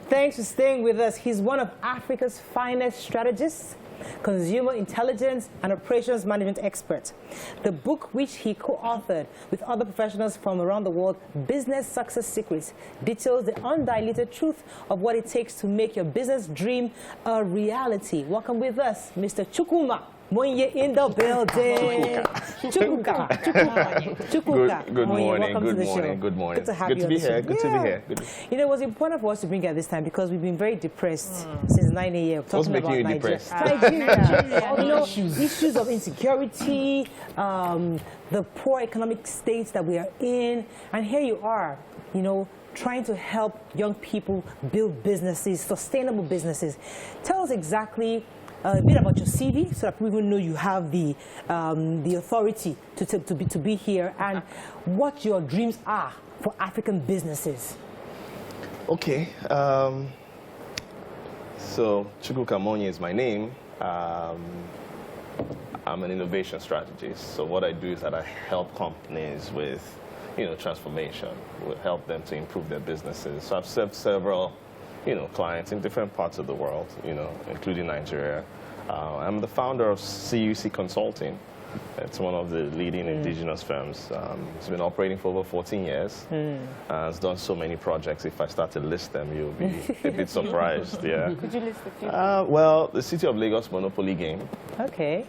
Thanks for staying with us. He's one of Africa's finest strategists, consumer intelligence and operations management expert. The book, which he co-authored with other professionals from around the world, Business Success Secrets, details the undiluted truth of what it takes to make your business dream a reality. Welcome with us, Mr. Chukwuka Monye in the building. Chukwuka. Good morning. Welcome to the show. Good morning. Good to have you. Good to be here. Good to be here. You know, it was important for us to bring you at this time because we've been very depressed since 9 a.m. What's making you depressed? Nigeria. You know, issues of insecurity, the poor economic states that we are in, and here you are, you know, trying to help young people build businesses, sustainable businesses. Tell us exactly a bit about your CV so that people know you have the authority to be here, and what your dreams are for African businesses. Okay. So Chukwuka Monye is my name. I'm an innovation strategist. So what I do is that I help companies with, transformation. We help them to improve their businesses. So I've served several, clients in different parts of the world, including Nigeria. I'm the founder of CUC Consulting. It's one of the leading indigenous firms. It's been operating for over 14 years. It's done so many projects. If I start to list them, you'll be a bit surprised. Yeah. Could you list a few? Well, the City of Lagos Monopoly game. Okay.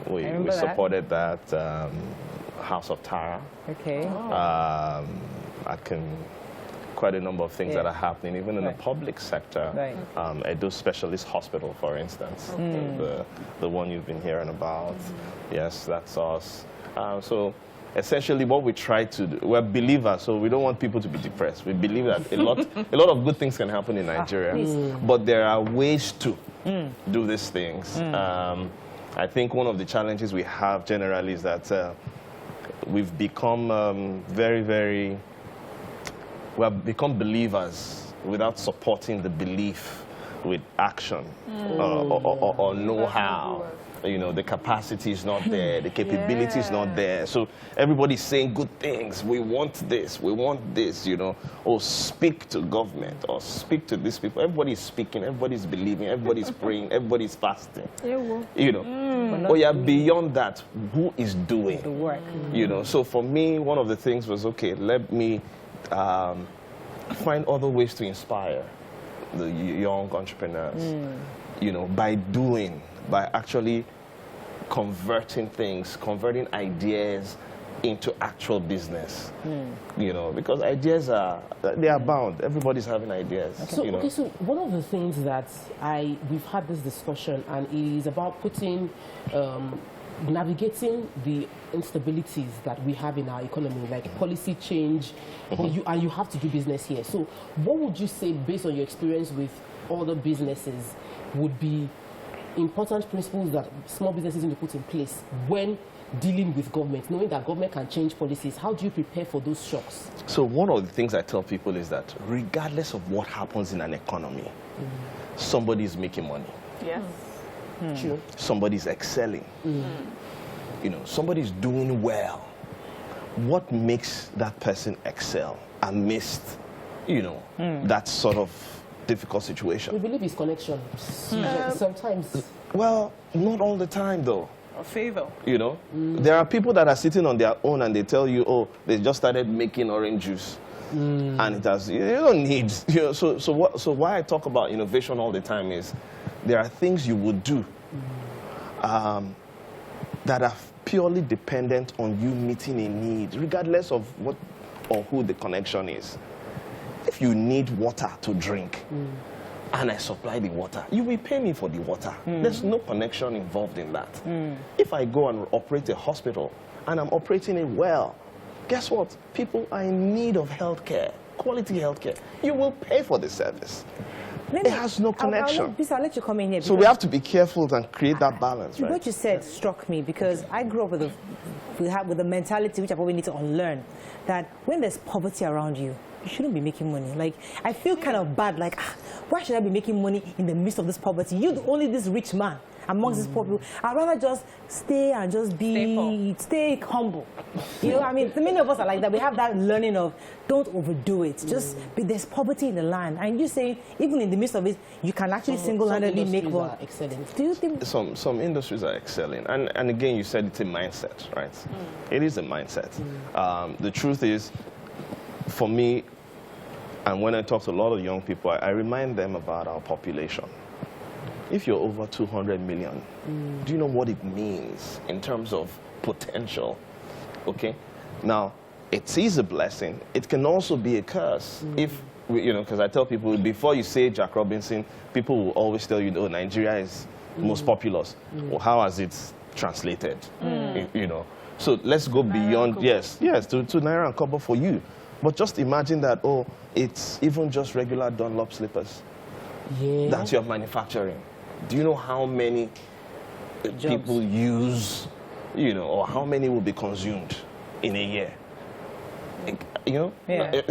We supported that. House of Tara. Okay. Quite a number of things that are happening, even in the public sector. Right. Edo Specialist Hospital, for instance, the one you've been hearing about. Yes, that's us. So essentially what we try to do, we're believers, so we don't want people to be depressed. We believe that a lot of good things can happen in Nigeria, but there are ways to do these things. I think one of the challenges we have generally is that we've become we have become believers without supporting the belief with action or know-how. The capacity is not there, the capability is not there. So everybody's saying good things. We want this, or speak to government, or speak to these people. Everybody's speaking, everybody's believing, everybody's praying, everybody's fasting. Or yeah, beyond that, who is doing the work? So for me, one of the things was, okay, let me find other ways to inspire the young entrepreneurs, by actually converting ideas into actual business, because ideas they abound. Everybody's having ideas. Okay, so one of the things that we've had this discussion, and it is about navigating the instabilities that we have in our economy, like policy change, and you have to do business here. So what would you say, based on your experience with other businesses, would be important principles that small businesses need to put in place when dealing with government, knowing that government can change policies? How do you prepare for those shocks? So one of the things I tell people is that regardless of what happens in an economy, somebody is making money. Yes. True. Somebody's excelling. Somebody's doing well. What makes that person excel amidst, that sort of difficult situation? We believe it's connection. Sometimes. Well, not all the time, though. A favor. There are people that are sitting on their own and they tell you, oh, they just started making orange juice. And it has, you don't need, so why I talk about innovation all the time is there are things you would do that are purely dependent on you meeting a need, regardless of what or who the connection is. If you need water to drink, and I supply the water, you will pay me for the water. There's no connection involved in that. If I go and operate a hospital, and I'm operating it well, guess what? People are in need of healthcare, quality healthcare. You will pay for the service. It has no connection. I'll let you come in here. So we have to be careful and create that balance, right? What you said struck me, because I grew up with the mentality, which I probably need to unlearn, that when there's poverty around you, you shouldn't be making money. Like, I feel kind of bad, like, why should I be making money in the midst of this poverty? You're only this rich man, amongst these poor people. I'd rather just stay and just stay humble. You know, I mean, many of us are like that. We have that learning of don't overdo it. Just there's poverty in the land, and you say even in the midst of it, you can actually single-handedly make one. Excellent. Do you think some industries are excelling, and again, you said it's a mindset, right? It is a mindset. The truth is, for me, and when I talk to a lot of young people, I remind them about our population. If you're over 200 million, do you know what it means in terms of potential? Okay? Now, it is a blessing. It can also be a curse. If, you know, because I tell people, before you say Jack Robinson, people will always tell you, oh, Nigeria is most populous. Well, how has it translated? You know? So let's go beyond, yes, to Naira and Kobo for you. But just imagine that, oh, it's even just regular Dunlop slippers that you're manufacturing. Do you know how many people use, you know, or how many will be consumed in a year? You know? Yeah.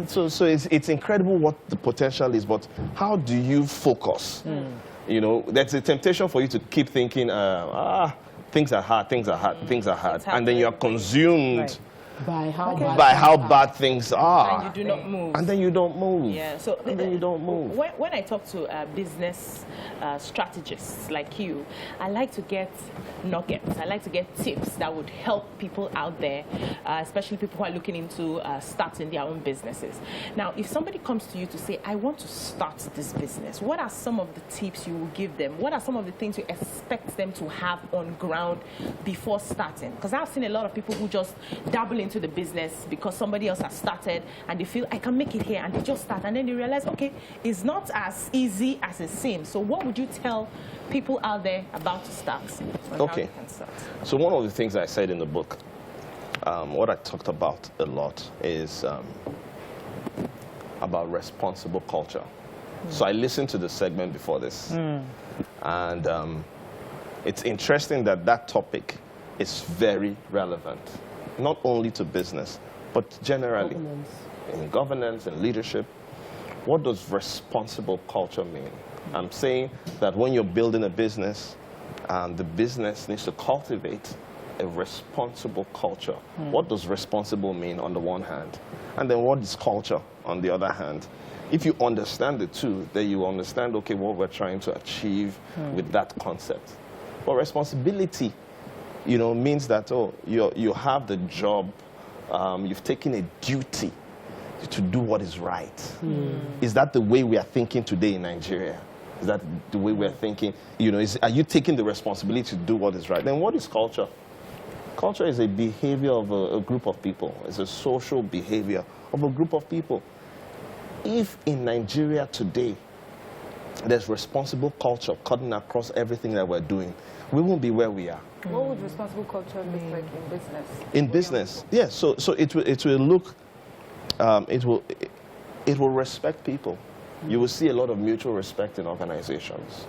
So it's incredible what the potential is, but how do you focus? You know, that's a temptation for you to keep thinking, things are hard, things are hard, things are hard. And then you are consumed by how bad things are. And you do not move. And then you don't move. Yeah, so and then you don't move. When I talk to business strategists like you, I like to get nuggets. I like to get tips that would help people out there, especially people who are looking into starting their own businesses. Now, if somebody comes to you to say, I want to start this business, what are some of the tips you will give them? What are some of the things you expect them to have on ground before starting? Because I've seen a lot of people who just dabble into the business because somebody else has started and they feel I can make it here, and they just start and then they realize, okay, it's not as easy as it seems. So what would you tell people out there about to start? Okay. So one of the things I said in the book, what I talked about a lot is about responsible culture. So I listened to the segment before this, and it's interesting that that topic is very relevant, not only to business, but generally in governance and leadership. What does responsible culture mean? I'm saying that when you're building a business, the business needs to cultivate a responsible culture. What does responsible mean on the one hand? And then what is culture on the other hand? If you understand the two, then you understand, okay, what we're trying to achieve with that concept. But responsibility, you know, means that, oh, you have the job, you've taken a duty to do what is right. Is that the way we are thinking today in Nigeria? Is that the way we're thinking? You know, are you taking the responsibility to do what is right? Then what is culture? Culture is a behavior of a group of people. It's a social behavior of a group of people. If in Nigeria today, there's responsible culture cutting across everything that we're doing, we won't be where we are. What would responsible culture look like in business? In business, yes. So it will look, it will respect people. You will see a lot of mutual respect in organizations.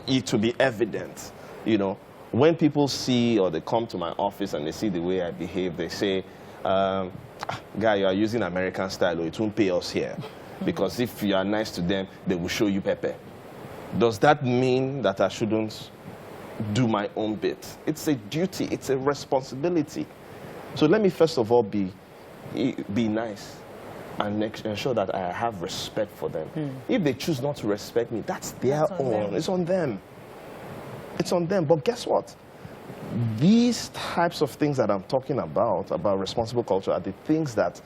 It will be evident, you know. When people see or they come to my office and they see the way I behave, they say, guy, you are using American style, or it won't pay us here. Because if you are nice to them, they will show you pepper. Does that mean that I shouldn't do my own bit? It's a duty, it's a responsibility. So let me first of all be nice and ensure that I have respect for them. If they choose not to respect me, that's their own. It's on them. It's on them. But guess what? These types of things that I'm talking about responsible culture, are the things that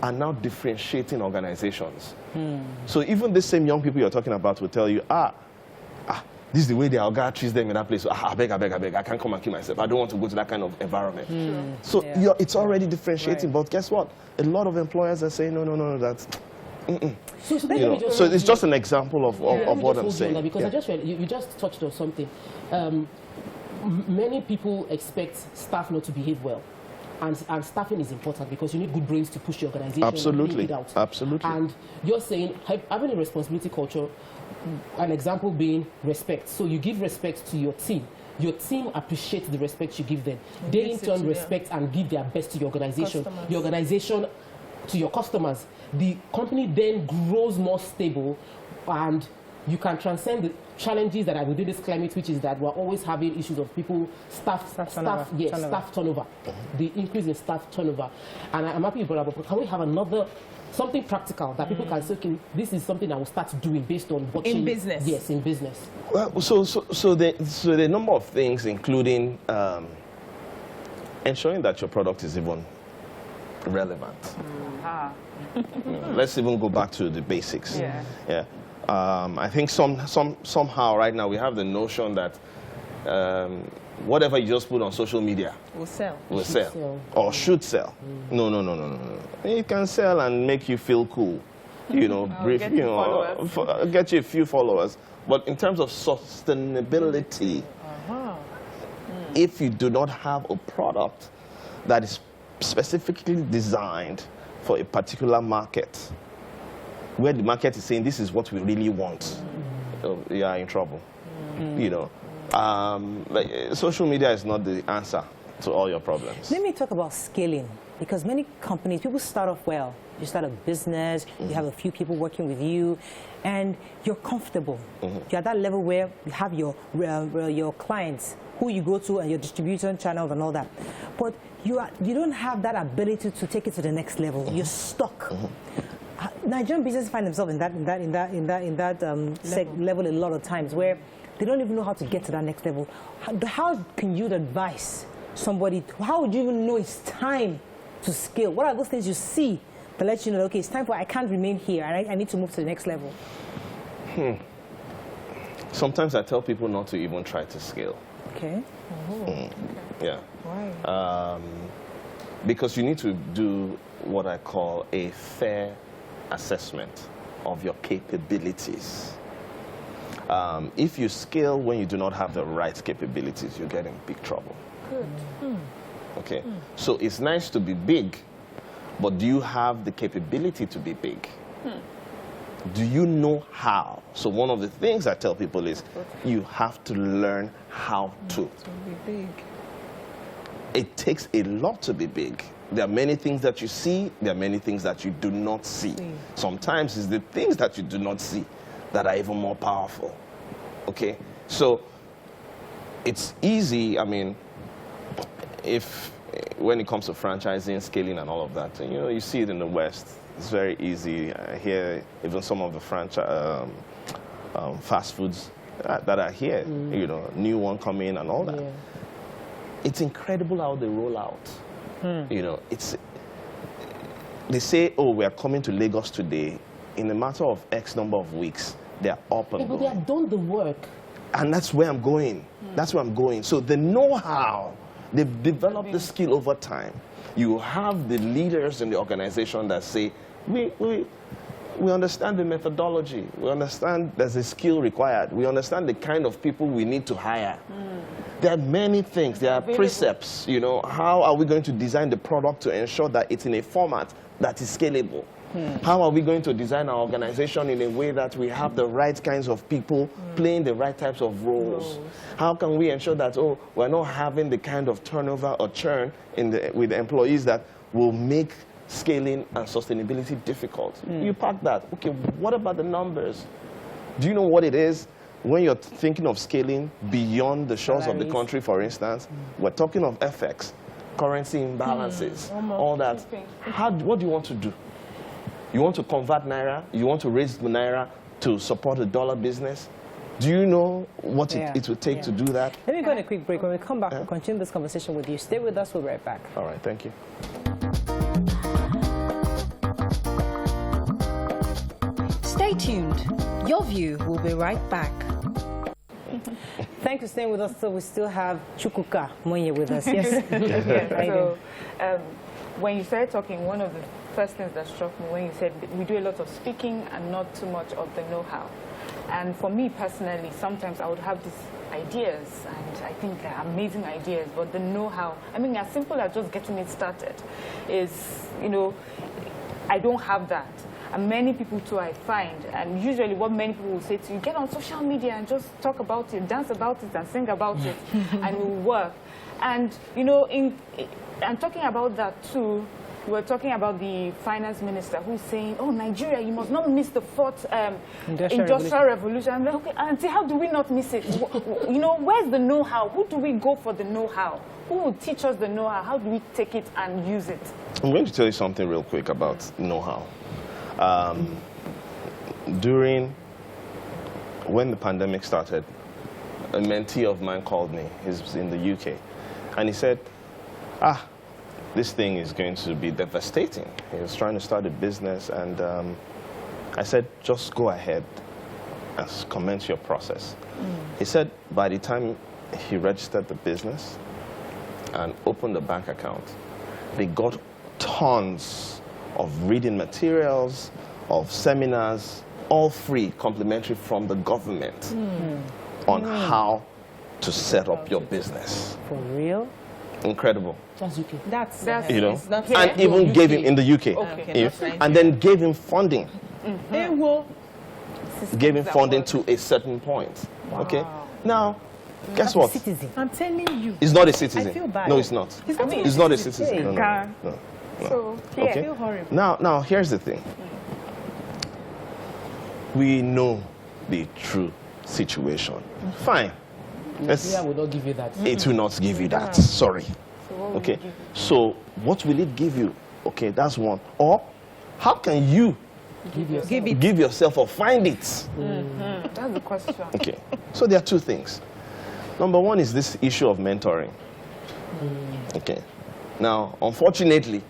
are now differentiating organizations. So even the same young people you're talking about will tell you, this is the way the Alga treats them in that place. So, I beg, I can't come and kill myself. I don't want to go to that kind of environment. So it's already differentiating. But guess what? A lot of employers are saying, no, that's... So it's just an example of what I'm saying. Because I just read, you just touched on something. Many people expect staff not to behave well. And staffing is important because you need good brains to push your organization. Absolutely. And it out. Absolutely. And you're saying having a responsibility culture, an example being respect. So you give respect to your team. Your team appreciates the respect you give them. They in turn respect and give their best to your organization. Customers. The organization to your customers. The company then grows more stable and you can transcend the challenges that are within this climate, which is that we're always having issues of people, staff turnover, the increase in staff turnover. And I'm happy you brought up, but can we have another, something practical that people can say, okay, this is something I will start doing based on watching. In business? Yes, in business. Well, so the number of things, including ensuring that your product is even relevant. Let's even go back to the basics. I think somehow right now we have the notion that whatever you just put on social media will sell. Or should sell. No. It can sell and make you feel cool. You know, get you a few followers. But in terms of sustainability, if you do not have a product that is specifically designed for a particular market, where the market is saying this is what we really want, you are in trouble. You know, like, social media is not the answer to all your problems. Let me talk about scaling, because many companies, people start off well. You start a business, you have a few people working with you, and you're comfortable. You're at that level where you have your clients who you go to and your distribution channels and all that. But you don't have that ability to take it to the next level. You're stuck. Nigerian businesses find themselves in that level a lot of times, where they don't even know how to get to that next level. How can you advise somebody? How would you even know it's time to scale? What are those things you see that let you know, okay, it's time I can't remain here, and I need to move to the next level? Sometimes I tell people not to even try to scale. Okay. Yeah. Why? Because you need to do what I call a fair assessment of your capabilities. If you scale when you do not have the right capabilities, you get in big trouble. Good. Okay. So it's nice to be big, but do you have the capability to be big? Do you know how? So one of the things I tell people is you have to learn how to. be big. It takes a lot to be big. There are many things that you see, there are many things that you do not see. Sometimes it's the things that you do not see that are even more powerful. Okay? So it's easy, I mean, when it comes to franchising, scaling and all of that, you know, you see it in the West. It's very easy. Here, even some of the fast foods that are here, you know, new one coming and all that. It's incredible how they roll out. You know, they say, oh, we are coming to Lagos today. In a matter of X number of weeks, they are up and But going. they have done the work. And that's where I'm going. That's where I'm going. So the know-how, they've developed the skill over time. You have the leaders in the organization that say, we understand the methodology. We understand there's a skill required. We understand the kind of people we need to hire. There are many things. There are precepts. You know, how are we going to design the product to ensure that it's in a format that is scalable? How are we going to design our organization in a way that we have the right kinds of people playing the right types of roles? How can we ensure that, oh, we're not having the kind of turnover or churn with the employees that will make scaling and sustainability difficult? You pack that. Okay, what about the numbers? Do you know what it is when you're thinking of scaling beyond the shores of the country, for instance? We're talking of FX, currency imbalances, all that. What do you want to do? You want to convert Naira? You want to raise the Naira to support the dollar business? Do you know what it will take to do that? Let me go on a quick break. When we come back, we'll continue this conversation with you. Stay with us. We'll be right back. All right, thank you. Stay tuned. Your View will be right back. Thanks for staying with us. So we still have Chukwuka Monye with us. Yes. So when you started talking, one of the first things that struck me when you said we do a lot of speaking and not too much of the know-how. And for me personally, sometimes I would have these ideas, and I think they're amazing ideas, but the know-how, I mean, as simple as just getting it started is, you know, I don't have that. And many people too, I find, and usually what many people will say to you, get on social media and just talk about it, dance about it, and sing about it, and it will work. And, you know, and talking about that too, we're talking about the finance minister who's saying, oh, Nigeria, you must not miss the fourth industrial revolution. I'm like, okay, Auntie, how do we not miss it? You know, where's the know-how? Who do we go for the know-how? Who will teach us the know-how? How do we take it and use it? I'm going to tell you something real quick about know-how. When the pandemic started, a mentee of mine called me. He's in the UK. And he said, this thing is going to be devastating. He was trying to start a business, and I said, just go ahead and commence your process. He said by the time he registered the business and opened a bank account, they got tons of reading materials, of seminars, all free, complimentary from the government on how to set up your business. For real? Incredible. That's UK. That's You know, It's not and even gave him in the UK, Okay. and then gave him funding. well, Gave him funding to a certain point. Okay. Now, guess what? Citizen. I'm telling you. He's not a citizen. I feel bad. No, he's not. He's not He's not a citizen. No, no, Can- no, no. So, I Okay. feel horrible. Now, here's the thing. We know the true situation. Fine. Nigeria will not give you that. It will not give you that. Sorry. so what will Okay. you give? So what will it give you? Okay, that's one. Or how can you give yourself or find it? That's the question. Okay. So there are two things. Number one is this issue of mentoring. Okay. Now, unfortunately,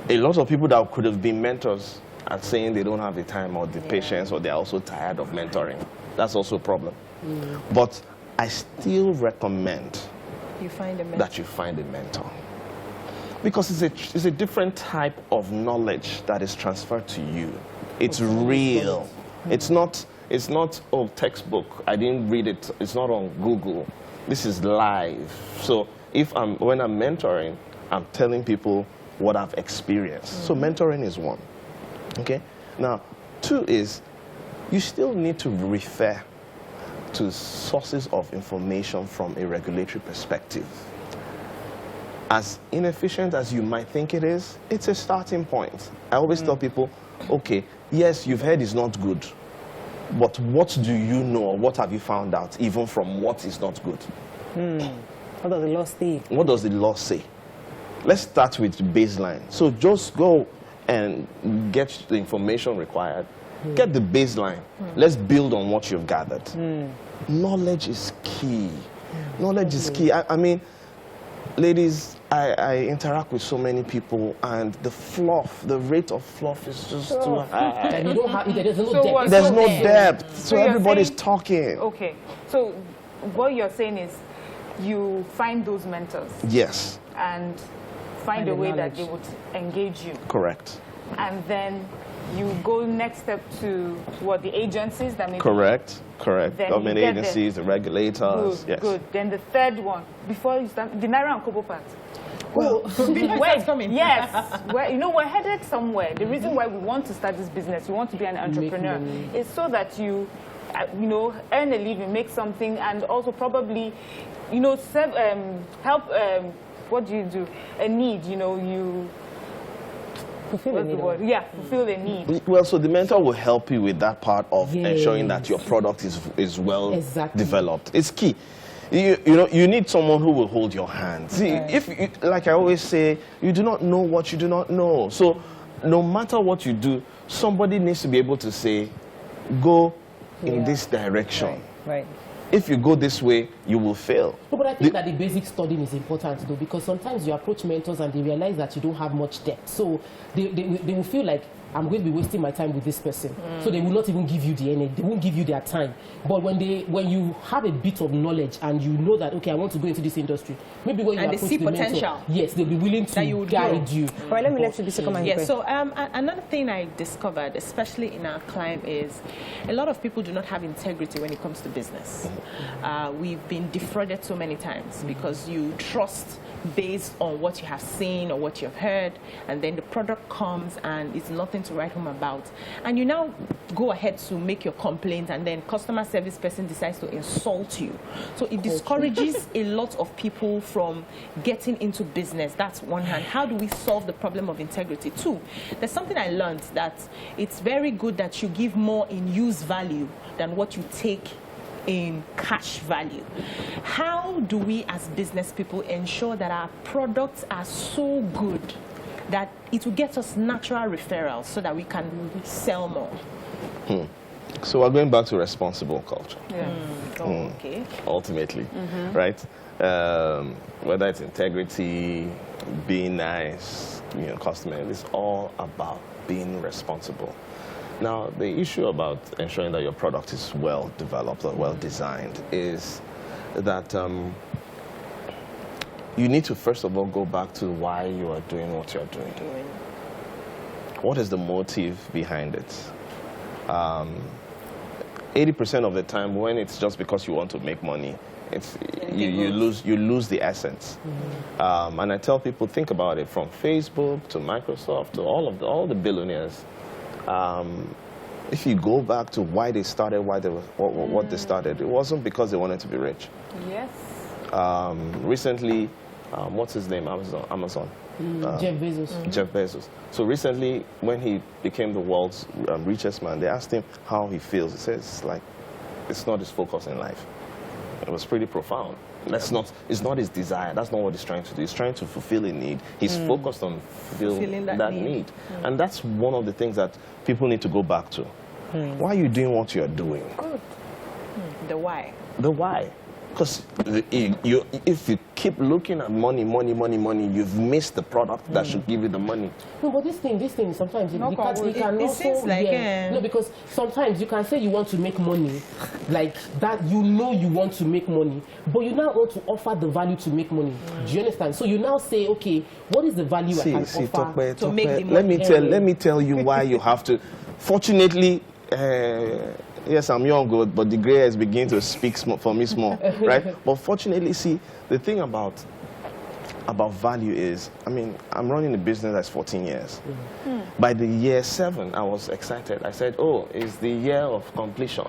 a lot of people that could have been mentors are saying they don't have the time or the patience, or they're also tired of mentoring. That's also a problem. But I still recommend You find a that you find a mentor, because it's a different type of knowledge that is transferred to you. It's real. It's not textbook. I didn't read it. It's not on Google. This is live. So when I'm mentoring, I'm telling people what I've experienced. So mentoring is one. Okay. Now, two is you still need to refer to sources of information from a regulatory perspective. As inefficient as you might think it is, it's a starting point. I always tell people, okay, yes, you've heard it's not good, but what do you know, or what have you found out, even from what is not good? What does the law say? What does the law say? Let's start with the baseline. So just go and get the information required. Get the baseline. Let's build on what you've gathered. Knowledge is key. Knowledge is key. I mean, ladies, I interact with so many people, and the rate of fluff is just too high. And you don't have, there's no So depth. what- There's so no then- depth. So you're everybody's saying- talking. Okay. So what you're saying is you find those mentors Yes, and find the a way that knowledge. they would engage you. correct. And then you go next step to what, the agencies that maybe... Correct. Then Government you get agencies, the regulators. Good, Yes. good. Then the third one, before you start, the Naira and Kobo part. Where Wait, coming? yes. We're headed somewhere. The reason why we want to start this business, we want to be an entrepreneur, is so that you earn a living, make something, and also probably, help, what do you do? A need, you... Fulfill What's the word? Yeah, fulfill a need. Well, so the mentor will help you with that part of ensuring that your product is well developed. It's key. You need someone who will hold your hand. See, like I always say, you do not know what you do not know. So no matter what you do, somebody needs to be able to say, go in this direction. Right. If you go this way, you will fail. No, but I think that the basic studying is important though, because sometimes you approach mentors and they realize that you don't have much depth. So they will feel like, I'm going to be wasting my time with this person. So they will not even give you the energy. They won't give you their time. But when you have a bit of knowledge and you know that, okay, I want to go into this industry, maybe when you And they approach see the mentor, potential. yes, they'll be willing That you to would guide grow. you. All right, let me let you be second man. Yes, so another thing I discovered, especially in our climb, is a lot of people do not have integrity when it comes to business. We've been defrauded so many times because you trust based on what you have seen or what you've heard, and then the product comes and it's nothing to write home about, and you now go ahead to make your complaint, and then customer service person decides to insult you. So it discourages a lot of people from getting into business. That's one hand. How do we solve the problem of integrity? Two, there's something I learned, that it's very good that you give more in use value than what you take in cash value. How do we as business people ensure that our products are so good that it will get us natural referrals so that we can sell more? So we're going back to responsible culture. Okay. Ultimately, right? Whether it's integrity, being nice, customer, it's all about being responsible. Now, the issue about ensuring that your product is well developed or well designed is that you need to first of all go back to why you are doing what you're doing. What is the motive behind it? 80% of the time, when it's just because you want to make money, you lose the essence. And I tell people, think about it, from Facebook to Microsoft to all the billionaires. If you go back to why they started, what they started, it wasn't because they wanted to be rich. Yes. Recently, what's his name? Amazon. Jeff Bezos. Jeff Bezos. So recently, when he became the world's richest man, they asked him how he feels. He says, it's not his focus in life. It was pretty profound. It's not his desire. That's not what he's trying to do. He's trying to fulfill a need. He's focused on fulfilling that need. And that's one of the things that people need to go back to. Why are you doing what you're doing? Good. The why. The why. Because if you keep looking at money, you've missed the product that should give you the money. No, but this thing sometimes you can also, seems like no, because sometimes you can say you want to make money, like that, you want to make money, but you now want to offer the value to make money. Do you understand? So you now say, okay, what is the value I can offer to make the money? Let me tell you why you have to. Fortunately, yes, I'm young, but the gray hairs begin to speak for me small, right? But fortunately, see, the thing about value is, I'm running a business that's 14 years. By the year 7, I was excited. I said, oh, it's the year of completion.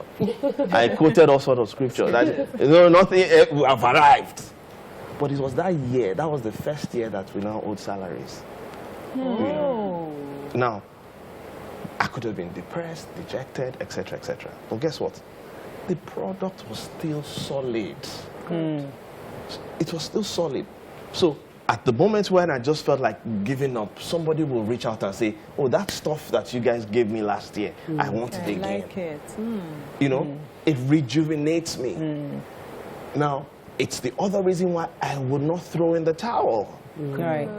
I quoted all sorts of scripture. Nothing, I've arrived. But it was that year, that was the first year that we now owed salaries. Now, I could have been depressed, dejected, etc., etc. But guess what? The product was still solid. It was still solid. So at the moment when I just felt like giving up, somebody will reach out and say, oh, that stuff that you guys gave me last year, I want it again. I like it. It rejuvenates me. Now, it's the other reason why I would not throw in the towel. Right.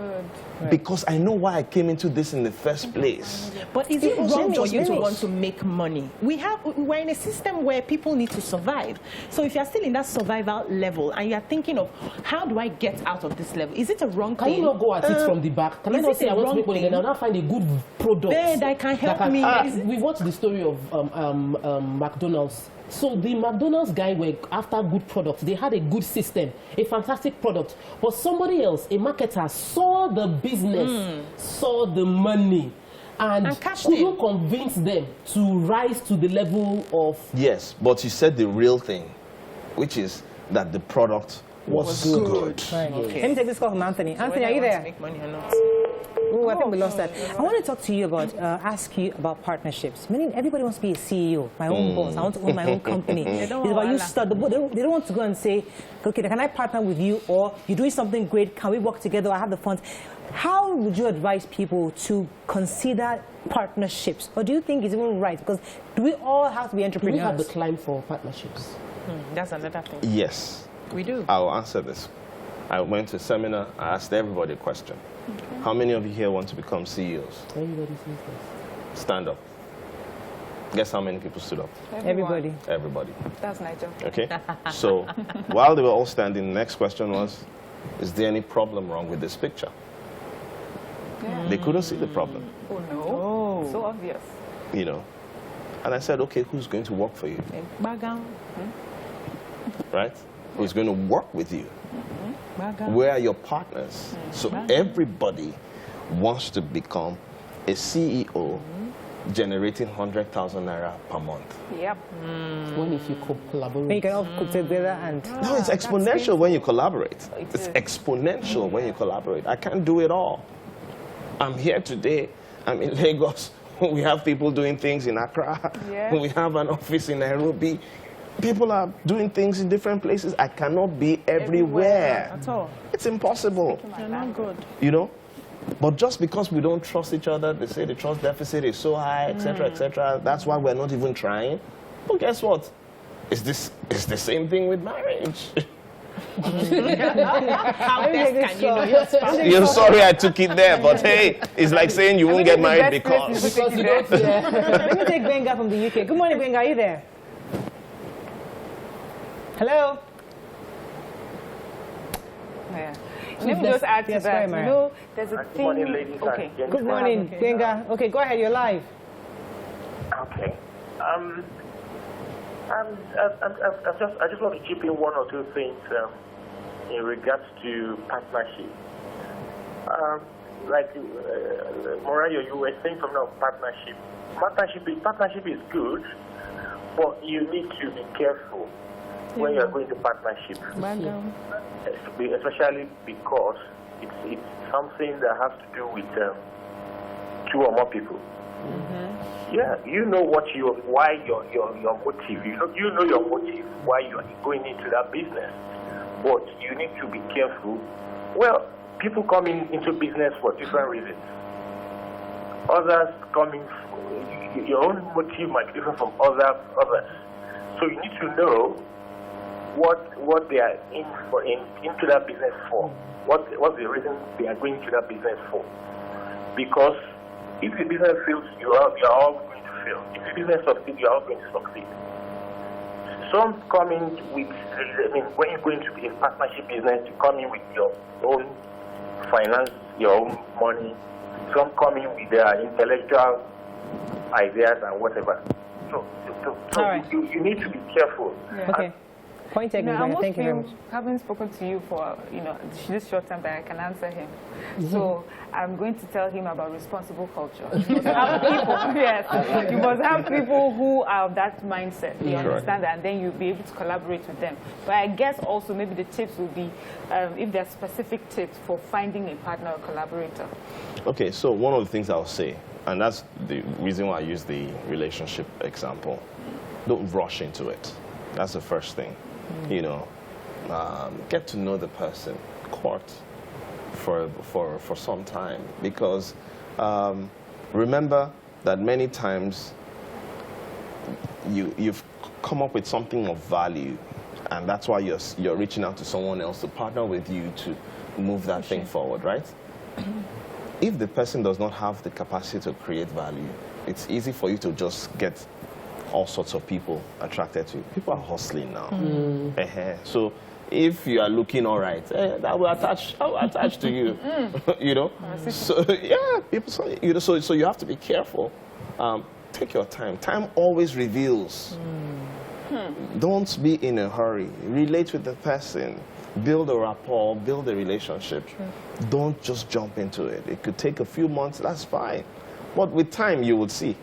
Because I know why I came into this in the first place. But is it wrong for you to want to make money? We're in a system where people need to survive. So if you're still in that survival level and you're thinking of, how do I get out of this level? Is it a wrong thing? Can you not go at it from the back? Can I not say I want to make money, then I'll not find a good product that can help me? We watched the story of McDonald's. So the McDonald's guy were after good products. They had a good system, a fantastic product. But somebody else, a marketer, saw the business, saw the money, and couldn't convince them to rise to the level of... Yes, but you said the real thing, which is that the product was good. Right. Okay. Let me take this call from Anthony. Anthony, are you there? Make money or not? Oh, I think we lost that. I want to talk to you about, ask you about partnerships. Meaning everybody wants to be a CEO, my own boss. I want to own my own company. It's about you start. They don't want to go and say, okay, can I partner with you? Or you're doing something great. Can we work together? I have the funds. How would you advise people to consider partnerships? Or do you think it's even right? Because do we all have to be entrepreneurs? Do we have the climb for partnerships? That's another thing. Yes. We do. I will answer this. I went to a seminar. I asked everybody a question. Okay. How many of you here want to become CEOs? Everybody says this. Stand up. Guess how many people stood up? Everybody. Everybody. That's Niger. Okay. So while they were all standing, the next question was, is there any problem wrong with this picture? Yeah. They couldn't see the problem. Oh, no. Oh. So obvious. And I said, okay, who's going to work for you? Right? Who's going to work with you? Where are your partners? So everybody wants to become a CEO generating 100,000 naira per month. Yep. When if you collaborate. You can all put together and... No, it's exponential when you collaborate. It's exponential when you collaborate. I can't do it all. I'm here today. I'm in Lagos. We have people doing things in Accra. Yeah. We have an office in Nairobi. People are doing things in different places. I cannot be everywhere. At all. It's impossible. You're not good. You know? But just because we don't trust each other, they say the trust deficit is so high, etc., etc. That's why we're not even trying. But guess what? It's the same thing with marriage. How best can you know your spouse? You're sorry I took it there, but hey, it's like saying you won't get married because. You don't, Let me take Benga from the UK. Good morning, Benga. Are you there? Hello? Yeah. Let me just add to Yes, that. sorry, You know, there's a Good thing. morning, ladies Okay. and gentlemen. Good morning, Okay. Benga. Okay, go ahead. You're live. Okay. I just want to chip in one or two things in regards to partnership. Morayo, you were saying something about partnership. Partnership is good, but you need to be careful when you are going to partnership. Especially because it's something that has to do with two or more people. Yeah, you know why your motive. You know your motive why you are going into that business, but you need to be careful. Well, people come into business for different reasons. Others your own motive might be different from others. So you need to know what they are into that business for. What's the reason they are going into that business for? Because if the business fails, you are all going to fail. If the business succeeds, you are all going to succeed. Some come in with, when you go into a partnership business, you come in with your own finance, your own money. Some come in with their intellectual ideas and whatever. So right. you need to be careful. Yeah. Okay. Point taken, I Benga. almost Thank you very feel, much. having spoken to you for this short time, that I can answer him. So I'm going to tell him about responsible culture. You must have people, yes, you must have people who are of that mindset. You understand that, and then you'll be able to collaborate with them. But I guess also maybe the tips will be, if there's specific tips for finding a partner or collaborator. Okay, so one of the things I'll say, and that's the reason why I use the relationship example, don't rush into it. That's the first thing. You know, get to know the person, court for some time, because remember that many times you've come up with something of value, and that's why you're reaching out to someone else to partner with you to move that thing forward, right? If the person does not have the capacity to create value, it's easy for you to just get all sorts of people attracted to you. People are hustling now. So if you are looking all right, I will attach to you. You know? So yeah, people. So you have to be careful. Take your time. Time always reveals. Don't be in a hurry. Relate with the person. Build a rapport. Build a relationship. Don't just jump into it. It could take a few months. That's fine. But with time, you would see.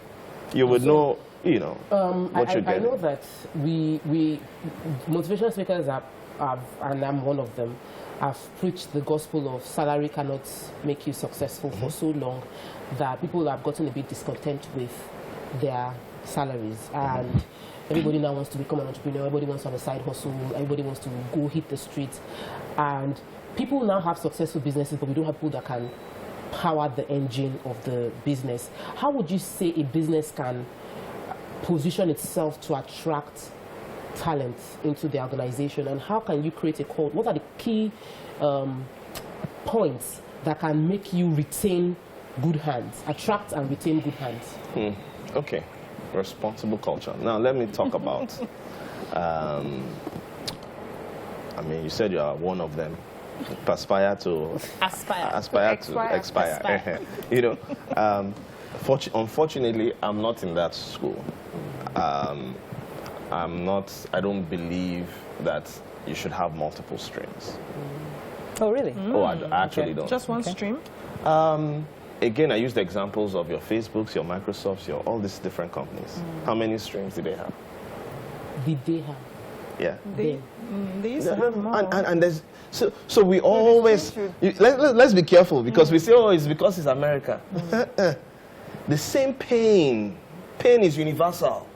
You would know. You know, I know that we motivational speakers have, and I'm one of them, have preached the gospel of salary cannot make you successful for so long that people have gotten a bit discontent with their salaries. And everybody now wants to become an entrepreneur, everybody wants to have a side hustle, everybody wants to go hit the streets. And people now have successful businesses, but we don't have people that can power the engine of the business. How would you say a business can position itself to attract talent into the organization, and how can you create a cult? What are the key points that can make you retain good hands, attract and retain good hands? Okay, responsible culture. Now let me talk about. I mean, you said you are one of them. Aspire to expire. You know. Unfortunately, I'm not in that school. I don't believe that you should have multiple streams. Oh, really? Oh, I actually don't. Just one stream? again, I use the examples of your Facebooks, your Microsofts, your all these different companies. How many streams did they have? Did they have? Yeah. They used to have more. And there's so we always let's be careful because we say, oh, it's because it's America. The same pain is universal.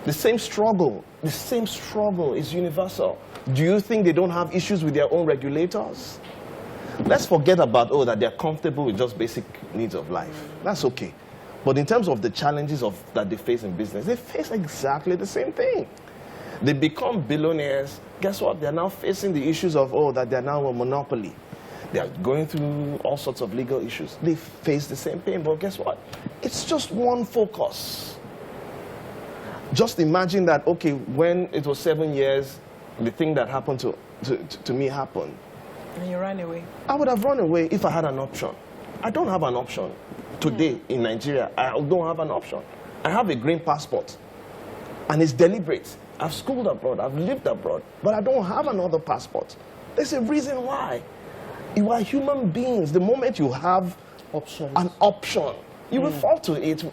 The same struggle is universal. Do you think they don't have issues with their own regulators? Let's forget about, oh, that they're comfortable with just basic needs of life. That's okay. But in terms of the challenges that they face in business, they face exactly the same thing. They become billionaires. Guess what? They're now facing the issues of, oh, that they're now a monopoly. They are going through all sorts of legal issues. They face the same pain, but guess what? It's just one focus. Just imagine that, okay, when it was 7 years, the thing that happened to me happened. And you ran away. I would have run away if I had an option. I don't have an option. Today in Nigeria, I don't have an option. I have a green passport, and it's deliberate. I've schooled abroad, I've lived abroad, but I don't have another passport. There's a reason why. You are human beings. The moment you have an option, you will fall to it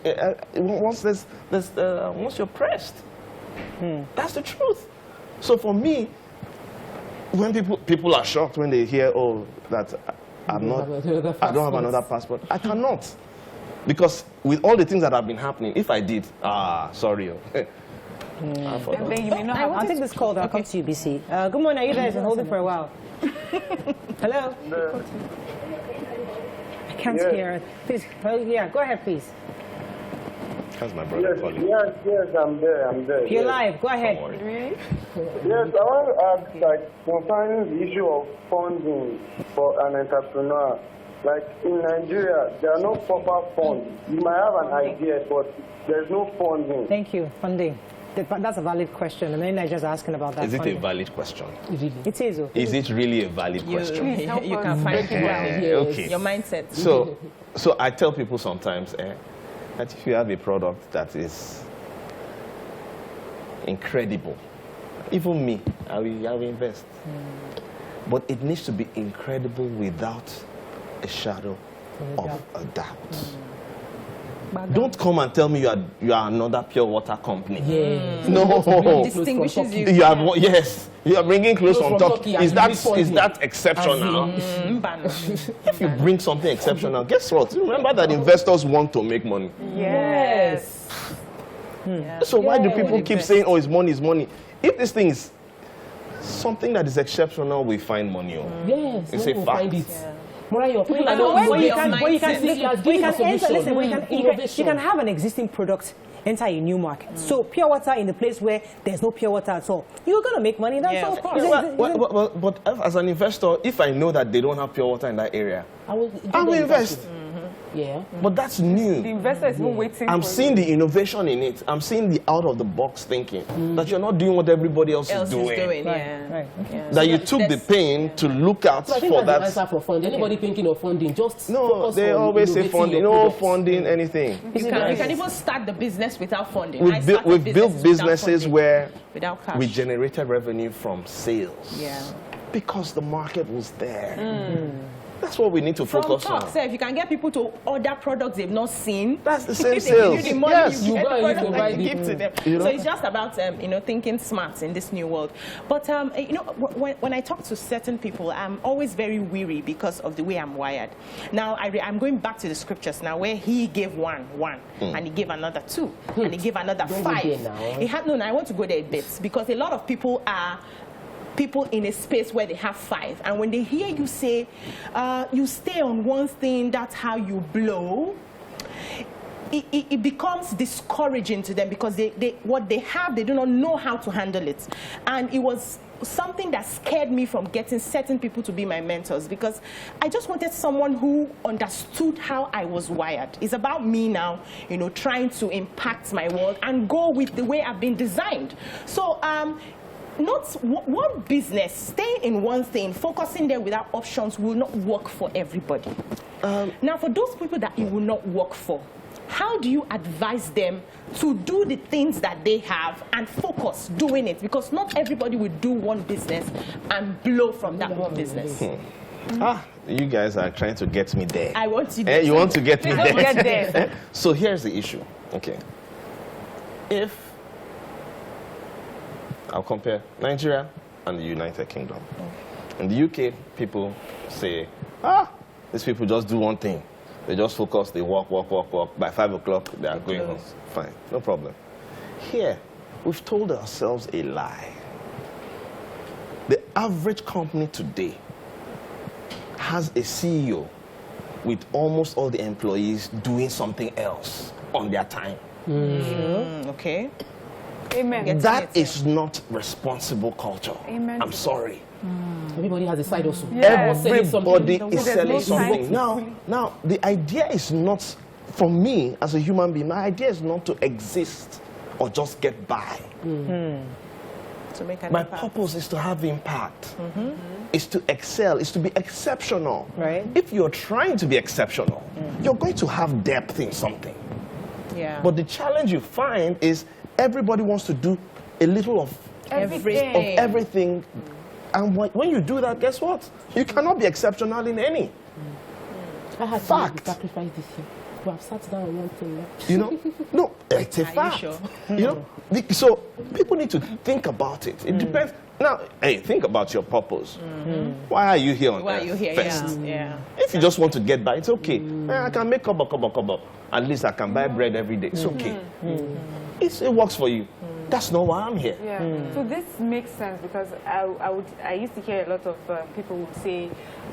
once you're pressed. That's the truth. So for me, when people are shocked when they hear, oh, that I don't have another passport, I cannot. Because with all the things that have been happening, if I did, sorry. And then you may not have. I'll take this call, then I'll come to you, BC. Good morning, you guys been holding for a while. Hello? I can't hear. Please, yeah, go ahead, please. That's my brother calling. Yes, I'm there. You're live, go ahead. Really? Yes, I want to ask, like, concerning the issue of funding for an entrepreneur. Like, in Nigeria, there are no proper funds. You might have an idea, but there's no funding. Thank you, funding. That's a valid question, and then I just asking about that. Is it funding. a valid question? It is. Is it really a valid question? You can find it out. Okay. Your mindset. So I tell people sometimes that if you have a product that is incredible, even me, I will invest. But it needs to be incredible without a shadow of a doubt. Don't come and tell me you are another pure water company. No. Distinguishes you. You are bringing clothes from Turkey. Is that exceptional? If you bring something exceptional, guess what? Remember that investors want to make money. Yes. So why do people keep saying, oh, it's money? If this thing is something that is exceptional, we find money. Yes, it's a fact. find it. You can have an existing product enter a new market. So pure water in the place where there's no pure water at all, you're going to make money. That's all. But as an investor, if I know that they don't have pure water in that area, I will invest. Yeah. But that's new. The investor is even waiting. I'm seeing the innovation in it. I'm seeing the out-of-the-box thinking. That you're not doing what everybody else is doing. That you took the pain to look out so for that. Answer for funding. Anybody thinking of funding, just no, they always say funding. No funding, anything. You can even start the business without funding. We've built businesses where without cash. We generated revenue from sales. Yeah. Because the market was there. That's what we need to focus on. So if you can get people to order products they've not seen, that's the same sales. You money, yes, you get the product you give to them. So it's just about thinking smart in this new world. But when I talk to certain people, I'm always very weary because of the way I'm wired. Now I'm going back to the scriptures now, where he gave one, and he gave another 2, and he gave another 5. He had I want to go there a bit because a lot of people are people in a space where they have 5, and when they hear you say you stay on one thing, that's how you blow, it becomes discouraging to them because what they have, they do not know how to handle it. And it was something that scared me from getting certain people to be my mentors, because I just wanted someone who understood how I was wired. It's about me now, trying to impact my world and go with the way I've been designed. So not one business, staying in one thing, focusing there without options will not work for everybody. Now, for those people that it will not work for, how do you advise them to do the things that they have and focus doing it? Because not everybody will do one business and blow from that one business. You guys are trying to get me there. I want you. You want to get me there. Get there. So here's the issue. Okay. If I'll compare Nigeria and the United Kingdom. In the UK, people say, these people just do one thing. They just focus, they walk. By 5 o'clock, they are going home. Fine, no problem. Here, we've told ourselves a lie. The average company today has a CEO with almost all the employees doing something else on their time. Okay. Amen. That is not responsible culture. Amen. I'm sorry. Everybody has a side also. Everybody is There's selling no something. time. Now, the idea is not, for me as a human being, my idea is not to exist or just get by. To make an My impact. purpose is to have impact. Is to excel, is to be exceptional. Right. If you're trying to be exceptional, you're going to have depth in something. Yeah. But the challenge you find is everybody wants to do a little of everything. And when you do that, guess what? You cannot be exceptional in any. I had Fact. to sacrifice this year. We have sat down on one thing. You know? No, it's a Are you fact. sure? You know? So people need to think about it. It depends. Now, hey, think about your purpose. Why are you here on Why earth are you here? first? Yeah. If you just want to get by, it's okay. I can make up. At least I can buy bread every day. It's okay. It works for you. That's not why I'm here. Yeah. So this makes sense because I used to hear a lot of people would say,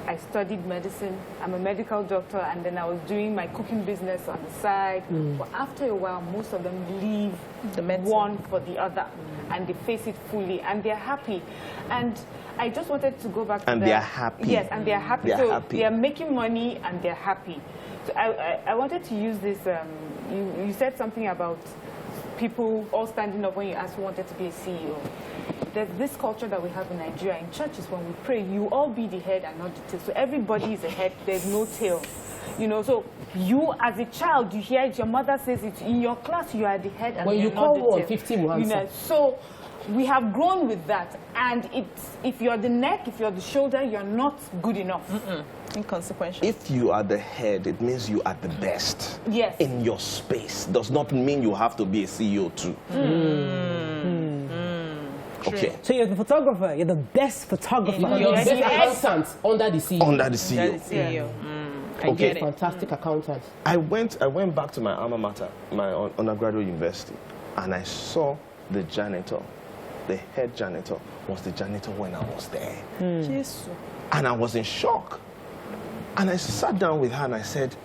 I studied medicine, I'm a medical doctor, and then I was doing my cooking business on the side. But after a while, most of them leave The medicine. one for the other, and they face it fully, and they're happy. And I just wanted to go back to And that. they're happy. Yes, and they're happy. They're So happy. they are making money and they're happy. So I wanted to use this. You said something about people all standing up when you asked who wanted to be a CEO. There's this culture that we have in Nigeria. In churches, when we pray, you all be the head and not the tail. So everybody is the head, there's no tail. You know, so you as a child, you hear it, your mother says it. In your class, you are the head and When you're you not call the one, tail. 15 will You know, answer. so we have grown with that. And if you're the neck, if you're the shoulder, you're not good enough. Inconsequential. If you are the head, it means you are the best. Yes. In your space. Does not mean you have to be a CEO too. Okay. So you're the photographer. You're the best photographer. You're the best accountant under the CEO. Under the CEO. That is CEO. I Okay. get it. Fantastic accountant. I went back to my alma mater, my undergraduate university, and I saw the janitor. The head janitor was the janitor when I was there. Jesus. And I was in shock. And I sat down with her and I said,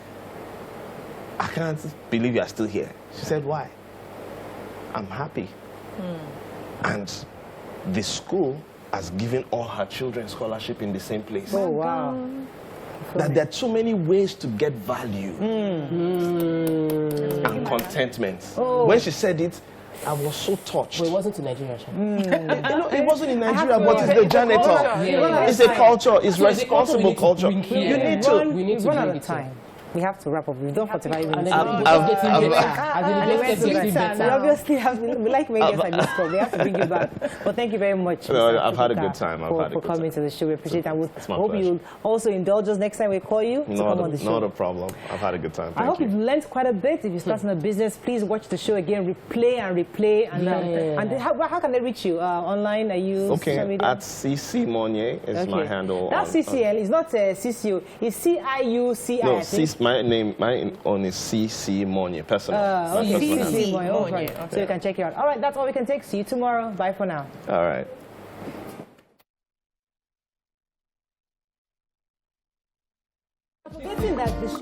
I can't believe you are still here. She said, why? I'm happy. And the school has given all her children scholarship in the same place. Oh, wow. That there are so many ways to get value and contentment. When she said it, I was so touched. But it wasn't in Nigeria. It wasn't in Nigeria, but it's the janitor. It's a culture. It's So it's a culture we responsible need to culture. bring here. You need to. We need to run out bring of it time. We have to wrap up. We've done 45 minutes. And then I've- it just getting I've- better. As in, it just We gets getting better. obviously have, we like when guests like this call. We have to bring you back. But thank you very much. No, Mr. I've had a Chukwuka, good time. I've had a for good coming time. to the show. We appreciate it. And we my hope pleasure. you'll also indulge us next time we call you to come on the show. Not a problem. I've had a good time. I Thank hope you. you've learned quite a bit. If you're starting a business, please watch the show again, replay and replay. And how can they reach you? Online? Are you social Okay, media? at CC Monye is my handle. That's CCL. It's not CCU. It's CIUCI. No, I think. my own is CC Monye, personal. My Okay, personal handle. CC Monye. Oh, Monye, right. okay. So you can check it out. All right, that's all we can take. See you tomorrow. Bye for now. All right. Forgetting that this